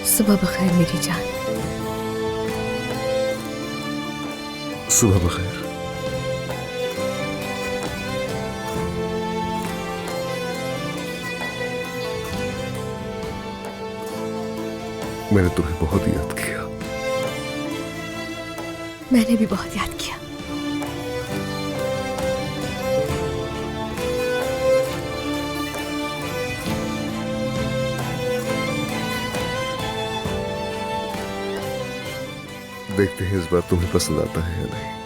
सुबह बखैर मेरी जान। सुबह बखैर। मैंने तुम्हें बहुत याद किया। मैंने भी बहुत याद किया। देखते हैं इस बार तुम्हें पसंद आता है या नहीं।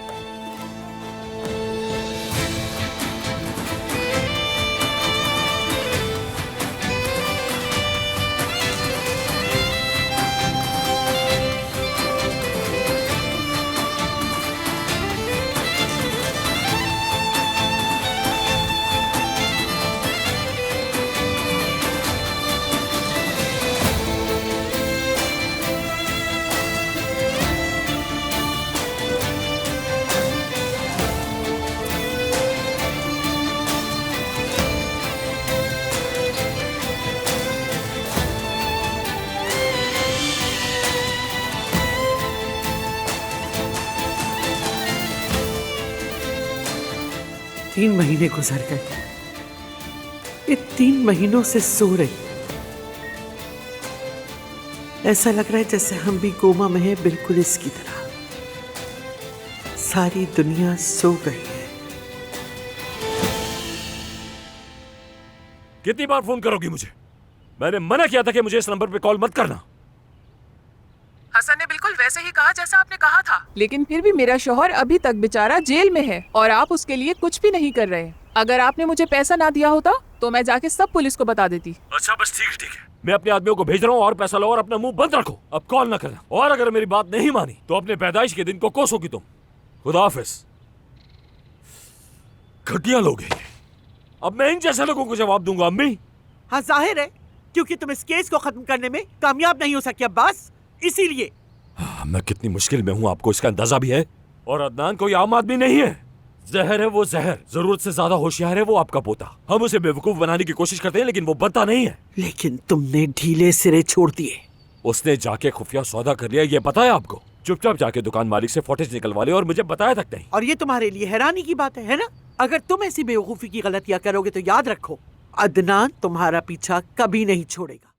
तीन महीने गुजर गए। ये 3 महीनों से सो रही। ऐसा लग रहा है जैसे हम भी कोमा में हैं, बिल्कुल इसकी तरह। सारी दुनिया सो गई है। कितनी बार फोन करोगी मुझे? मैंने मना किया था कि मुझे इस नंबर पे कॉल मत करना। हसन ने बिल्कुल वैसे ही कहा जैसा आपने कहा था, लेकिन फिर भी मेरा शौहर अभी तक बेचारा जेल में है और आप उसके लिए कुछ भी नहीं कर रहे। अगर आपने मुझे पैसा ना दिया होता तो मैं जाके सब पुलिस को बता देती। अच्छा बस ठीक है। मैं अपने आदमियों को भेज रहा हूँ और पैसा लो और अपना मुंह बंद रखो। अब कॉल ना करना और अगर मेरी बात नहीं मानी तो अपने पैदाइश के दिन को कोसोगी तुम। खुदा हाफिज। घटिया लोग हैं ये। अब मैं इन जैसे लोगों को जवाब दूंगा अम्मी। हाँ जाहिर है, क्योंकि तुम इस केस को खत्म करने में कामयाब नहीं हो सके अब्बास, इसीलिए। मैं कितनी मुश्किल में हूँ आपको इसका अंदाजा भी है। और अदनान कोई आम आदमी नहीं है। जहर है वो जहर। जरूरत से ज्यादा होशियार है वो आपका पोता। हम उसे बेवकूफ बनाने की कोशिश करते हैं लेकिन वो बनता नहीं है। लेकिन तुमने ढीले सिरे छोड़ दिए। उसने जाके खुफिया सौदा कर लिया, ये पता है आपको? चुपचाप जाके दुकान मालिक से फुटेज निकलवा लिया और मुझे बताया तक नहीं। और ये तुम्हारे लिए हैरानी की बात है ना? अगर तुम ऐसी बेवकूफी की गलतियां करोगे तो याद रखो, अदनान तुम्हारा पीछा कभी नहीं छोड़ेगा।